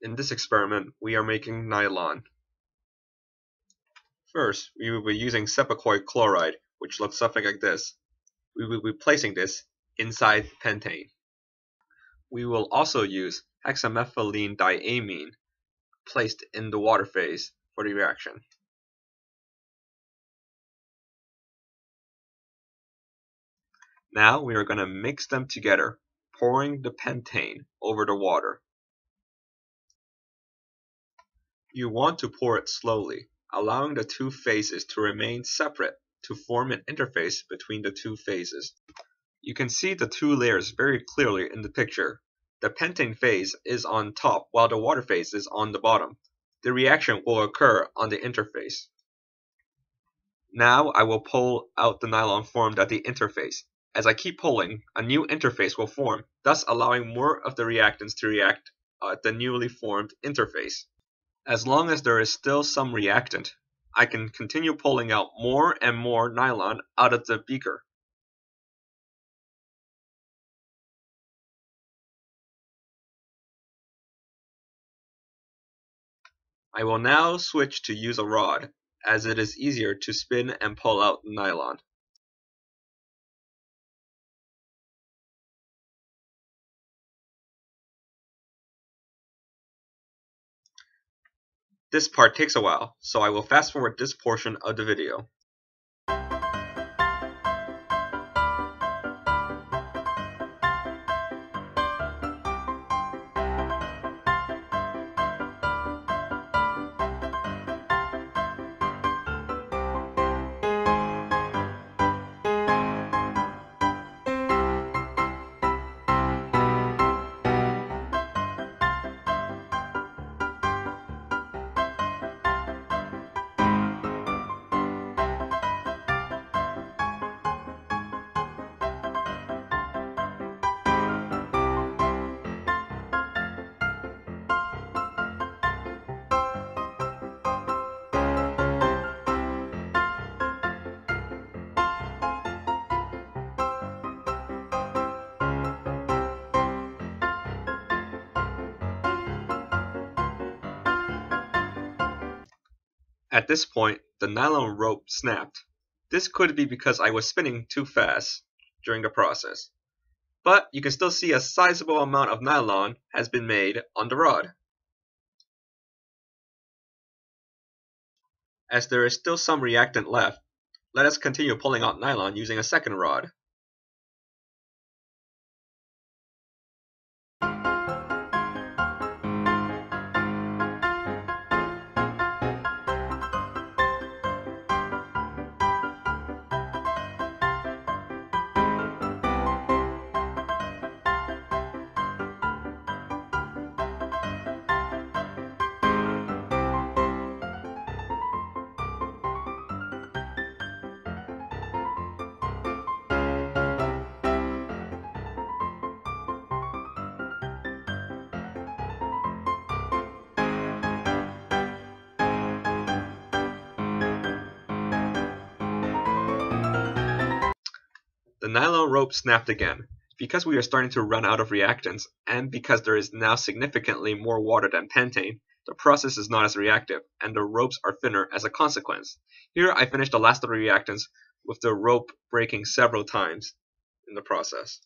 In this experiment, we are making nylon. First, we will be using sepacoid chloride, which looks something like this. We will be placing this inside pentane. We will also use hexamethylene diamine placed in the water phase for the reaction. Now we are going to mix them together, pouring the pentane over the water. You want to pour it slowly, allowing the two phases to remain separate to form an interface between the two phases. You can see the two layers very clearly in the picture. The pentane phase is on top while the water phase is on the bottom. The reaction will occur on the interface. Now I will pull out the nylon formed at the interface. As I keep pulling, a new interface will form, thus allowing more of the reactants to react at the newly formed interface. As long as there is still some reactant, I can continue pulling out more and more nylon out of the beaker. I will now switch to use a rod, as it is easier to spin and pull out nylon. This part takes a while, so I will fast forward this portion of the video. At this point, the nylon rope snapped. This could be because I was spinning too fast during the process. But you can still see a sizable amount of nylon has been made on the rod. As there is still some reactant left, let us continue pulling out nylon using a second rod. The nylon rope snapped again. Because we are starting to run out of reactants, and because there is now significantly more water than pentane, the process is not as reactive, and the ropes are thinner as a consequence. Here I finished the last of the reactants with the rope breaking several times in the process.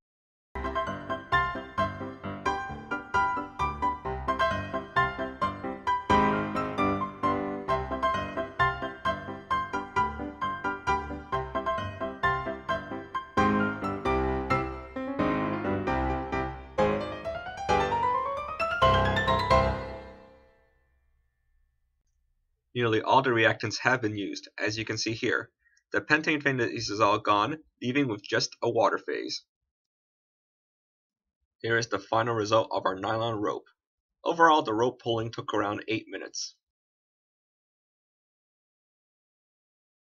Nearly all the reactants have been used, as you can see here. The pentane phase is all gone, leaving with just a water phase. Here is the final result of our nylon rope. Overall, the rope pulling took around 8 minutes.